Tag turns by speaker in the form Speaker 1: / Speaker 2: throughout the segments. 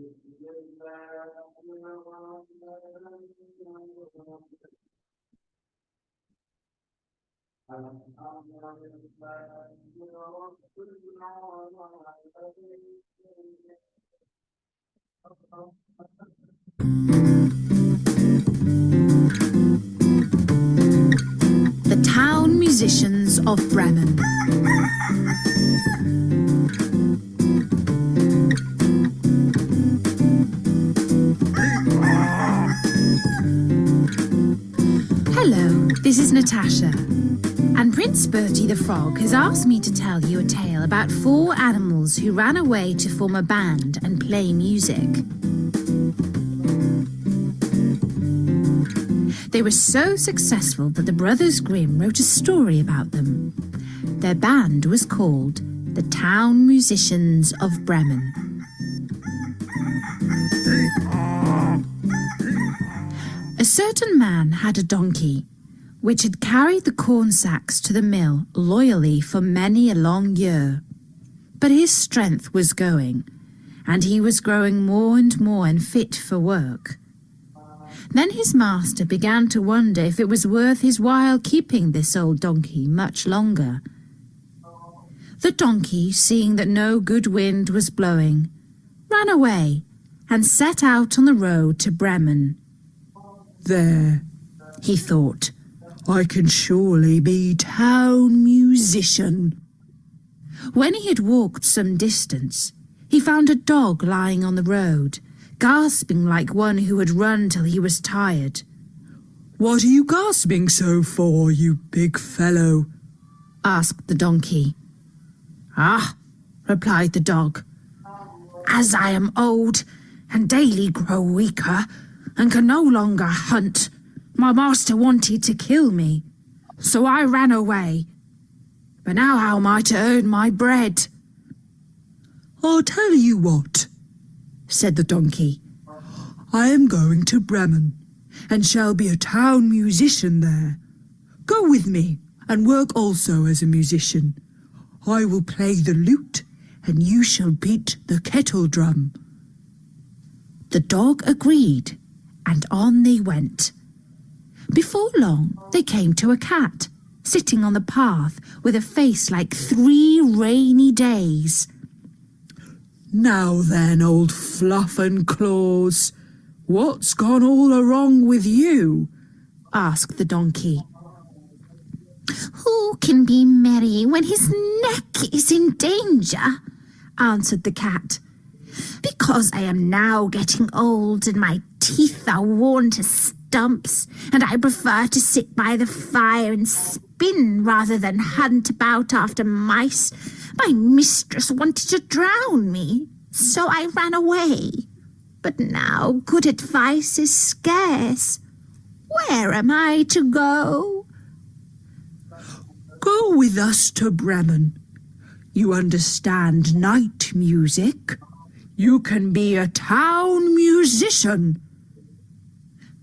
Speaker 1: The Town Musicians of Bremen. Hello, this is Natasha, and Prince Bertie the Frog has asked me to tell you a tale about 4 animals who ran away to form a band and play music. They were so successful that the Brothers Grimm wrote a story about them. Their band was called the Town Musicians of Bremen. A certain man had a donkey, which had carried the corn sacks to the mill loyally for many a long year. But his strength was going, and he was growing more and more unfit for work. Then his master began to wonder if it was worth his while keeping this old donkey much longer. The donkey, seeing that no good wind was blowing, ran away and set out on the road to Bremen.
Speaker 2: There,
Speaker 1: He thought,
Speaker 2: I can surely be town musician.
Speaker 1: when he had walked some distance, he found a dog lying on the road, gasping like one who had run till he was tired.
Speaker 2: What are you gasping so for, you big fellow?
Speaker 1: Asked the donkey. Ah, replied the dog, as I am old and daily grow weaker and can no longer hunt, my master wanted to kill me, so I ran away. But now how am I to earn my bread?
Speaker 2: I'll tell you what,
Speaker 1: Said the donkey.
Speaker 2: I am going to Bremen, and shall be a town musician there. Go with me, and work also as a musician. I will play the lute, and you shall beat the kettle drum.
Speaker 1: The dog agreed, and on they went. Before long, they came to a cat, sitting on the path with a face like 3 rainy days.
Speaker 2: Now then, old Fluff and Claws, what's gone all wrong with you?
Speaker 1: Asked the donkey. Who can be merry when his neck is in danger? Answered the cat. Because I am now getting old and my teeth are worn to stumps, and I prefer to sit by the fire and spin rather than hunt about after mice. My mistress wanted to drown me, so I ran away. But now good advice is scarce. Where am I to go?
Speaker 2: Go with us to Bremen. You understand night music. You can be a town musician.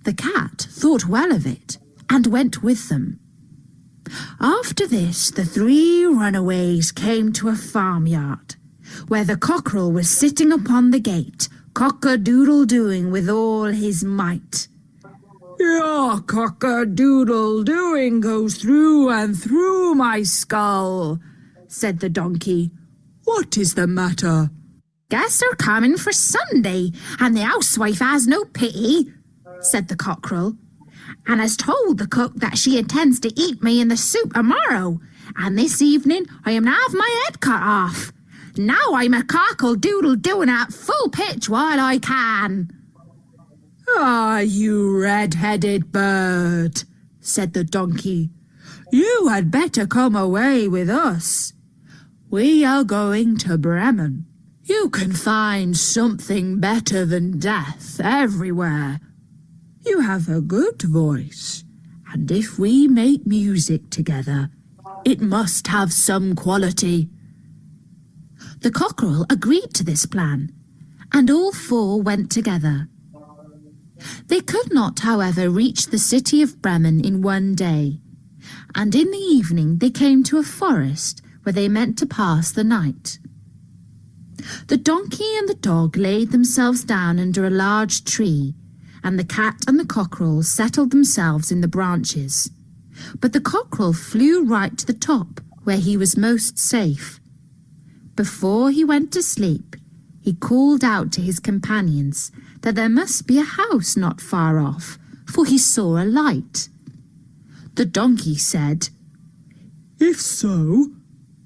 Speaker 1: The cat thought well of it and went with them. After this, the 3 runaways came to a farmyard, where the cockerel was sitting upon the gate, cock-a-doodle-doing with all his might.
Speaker 2: Your cock-a-doodle-doing goes through and through my skull,
Speaker 1: Said the donkey.
Speaker 2: What is the matter?
Speaker 1: Guests are coming for Sunday, and the housewife has no pity, said the cockerel, and has told the cook that she intends to eat me in the soup tomorrow, and this evening I am to have my head cut off. Now I'm a cockle-doodle-doing at full pitch while I can.
Speaker 2: Ah, you red-headed bird, said the donkey. You had better come away with us. We are going to Bremen. You can find something better than death everywhere. You have a good voice, and if we make music together, it must have some quality.
Speaker 1: The cockerel agreed to this plan, and all 4 went together. They could not, however, reach the city of Bremen in one day, and in the evening they came to a forest where they meant to pass the night. The donkey and the dog laid themselves down under a large tree, and the cat and the cockerel settled themselves in the branches. But the cockerel flew right to the top, where he was most safe. Before he went to sleep, he called out to his companions that there must be a house not far off, for he saw a light. The donkey said,
Speaker 2: "If so,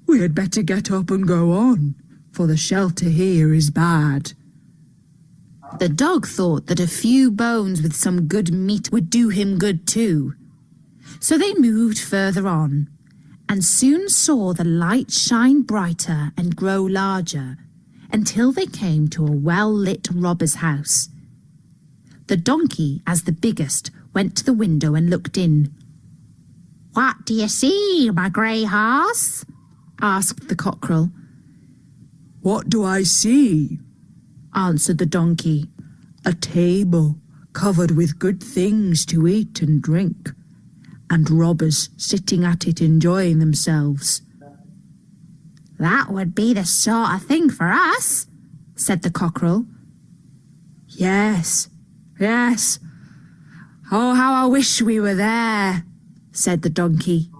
Speaker 2: we had better get up and go on, for the shelter here is bad."
Speaker 1: The dog thought that a few bones with some good meat would do him good too. So they moved further on, and soon saw the light shine brighter and grow larger, until they came to a well-lit robber's house. The donkey, as the biggest, went to the window and looked in. "What do you see, my grey horse?" asked the cockerel.
Speaker 2: "What do I see?"
Speaker 1: answered the donkey.
Speaker 2: "A table covered with good things to eat and drink, and robbers sitting at it enjoying themselves."
Speaker 1: "That would be the sort of thing for us," said the cockerel.
Speaker 2: Yes. Oh, how I wish we were there,"
Speaker 1: said the donkey.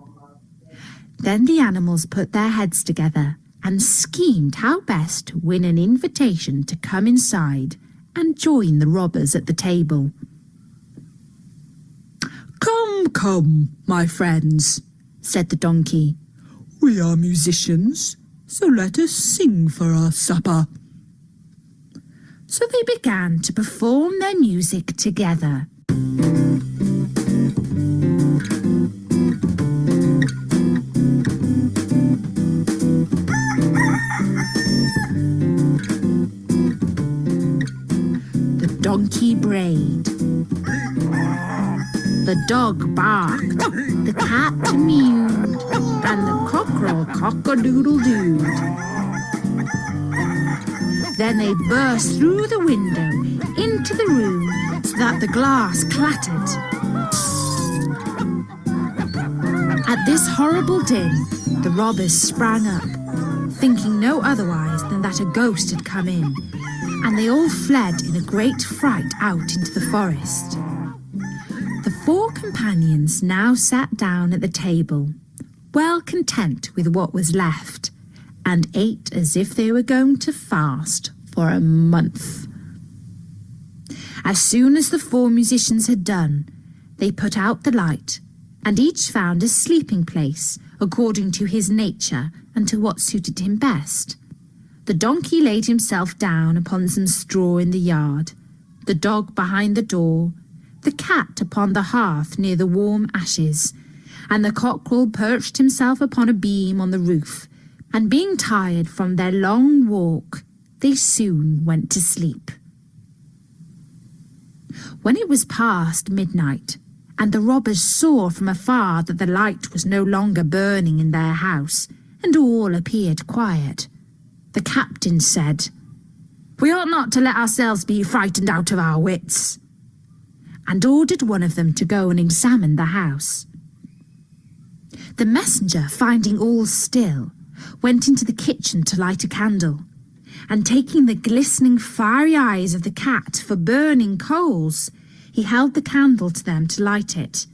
Speaker 1: Then the animals put their heads together and schemed how best to win an invitation to come inside and join the robbers at the table.
Speaker 2: Come, my friends,"
Speaker 1: said the donkey.
Speaker 2: "We are musicians, so let us sing for our supper."
Speaker 1: So they began to perform their music together. The donkey brayed. The dog barked. The cat mewed. And the cockerel cock-a-doodle-dooed. Then they burst through the window into the room so that the glass clattered. At this horrible din, the robbers sprang up, thinking no otherwise than that a ghost had come in, and they all fled in a great fright out into the forest. The four companions now sat down at the table, well content with what was left, and ate as if they were going to fast for a month. As soon as the four musicians had done, they put out the light, and each found a sleeping place according to his nature and to what suited him best. The donkey laid himself down upon some straw in the yard, the dog behind the door, the cat upon the hearth near the warm ashes, and the cockerel perched himself upon a beam on the roof, and being tired from their long walk, they soon went to sleep. When it was past midnight, and the robbers saw from afar that the light was no longer burning in their house, and all appeared quiet, the captain said, "We ought not to let ourselves be frightened out of our wits," and ordered one of them to go and examine the house. The messenger, finding all still, went into the kitchen to light a candle, and taking the glistening fiery eyes of the cat for burning coals, he held the candle to them to light it.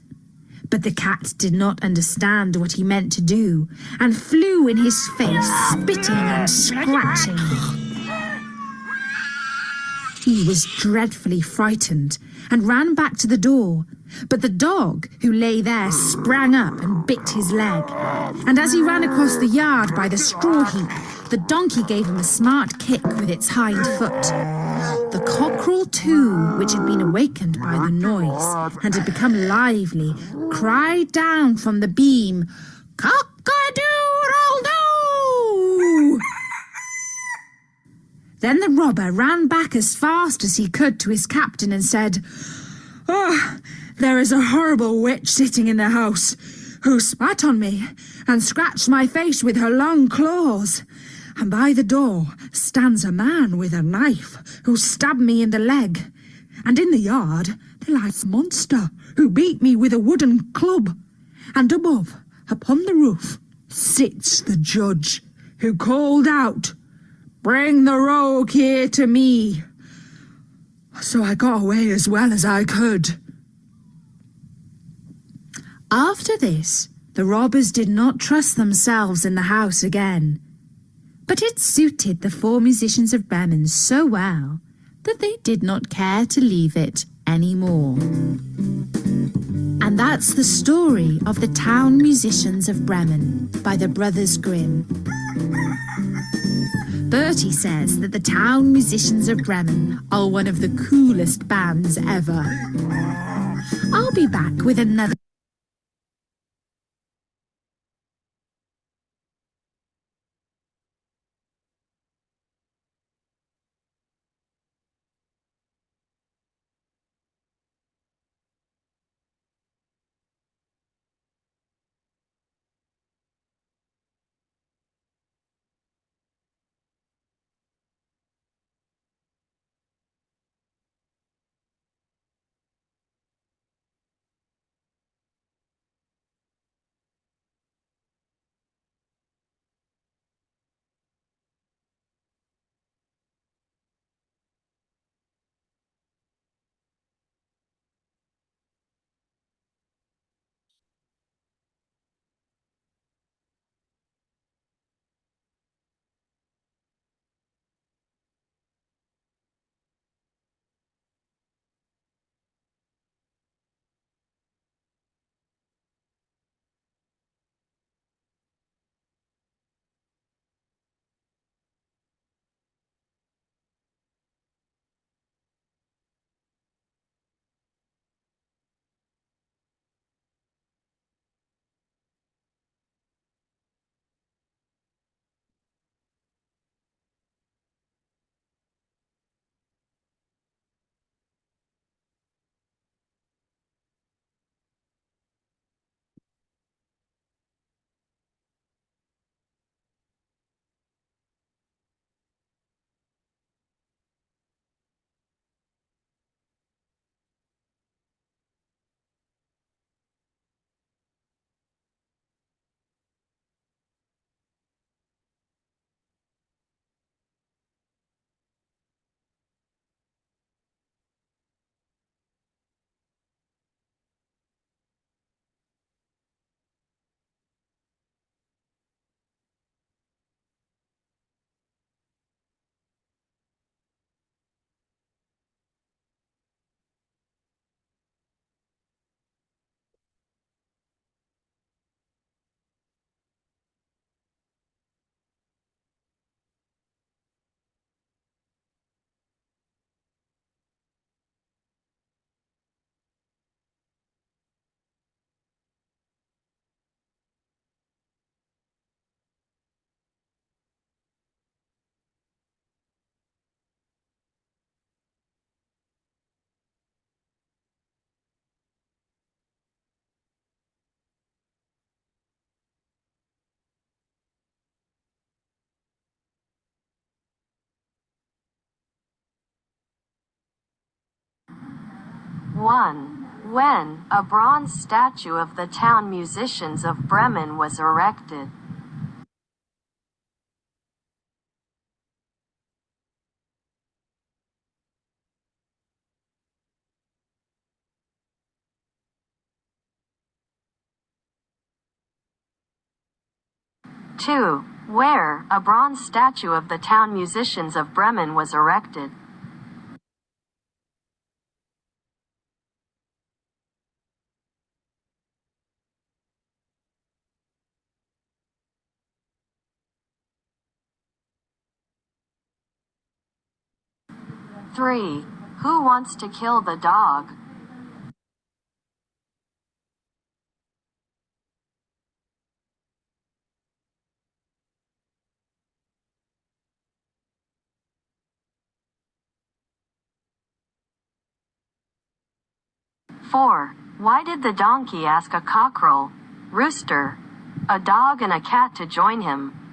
Speaker 1: But the cat did not understand what he meant to do, and flew in his face, spitting and scratching. He was dreadfully frightened, and ran back to the door, but the dog, who lay there, sprang up and bit his leg. And as he ran across the yard by the straw heap, the donkey gave him a smart kick with its hind foot. The cockerel, too, which had been awakened by the noise and had become lively, cried down from the beam, "Cock-a-doodle-doo!" Then the robber ran back as fast as he could to his captain and said, "Oh, there is a horrible witch sitting in the house, who spat on me and scratched my face with her long claws. And by the door stands a man with a knife, who stabbed me in the leg. And in the yard there lies a monster, who beat me with a wooden club. And above, upon the roof, sits the judge, who called out,
Speaker 2: Bring the rogue here to me. So I got away as well as I could.
Speaker 1: After this, the robbers did not trust themselves in the house again. But it suited the four musicians of Bremen so well that they did not care to leave it anymore. And that's the story of the Town Musicians of Bremen by the Brothers Grimm. Bertie says that the Town Musicians of Bremen are one of the coolest bands ever. I'll be back with another.
Speaker 3: When a bronze statue of the Town Musicians of Bremen was erected. 2. Where a bronze statue of the Town Musicians of Bremen was erected. 3. Who wants to kill the dog? 4. Why did the donkey ask a cockerel, rooster, a dog and a cat to join him?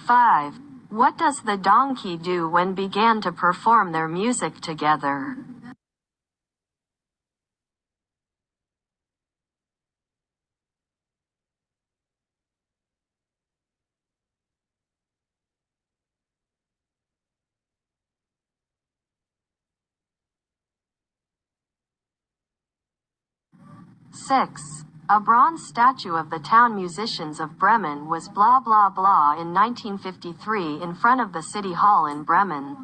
Speaker 3: 5. What does the donkey do when began to perform their music together? Six. A bronze statue of the town musicians of Bremen was blah blah blah in 1953 in front of the City Hall in Bremen.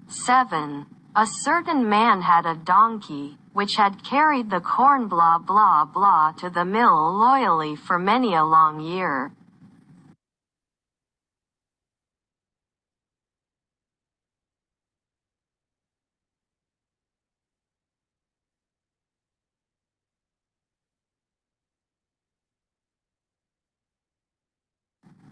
Speaker 3: Seven. A certain man had a donkey, which had carried the corn blah blah blah to the mill loyally for many a long year.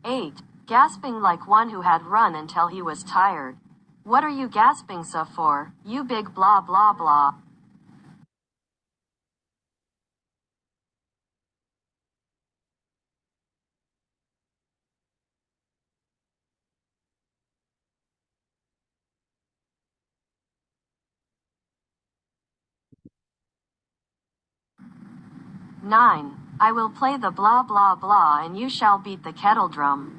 Speaker 3: Eight. Gasping like one who had run until he was tired. What are you gasping so for, you big blah blah blah? Nine. I will play the blah blah blah and you shall beat the kettle drum.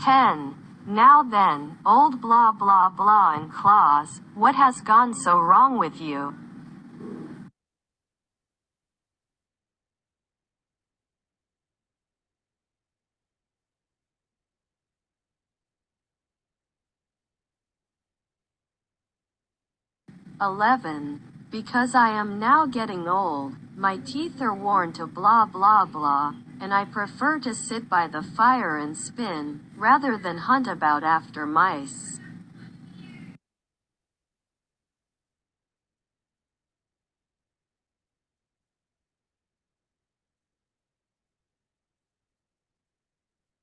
Speaker 3: Ten. Now then, old blah blah blah and claws, what has gone so wrong with you? "11. Because I am now getting old, my teeth are worn to blah blah blah, and I prefer to sit by the fire and spin, rather than hunt about after mice."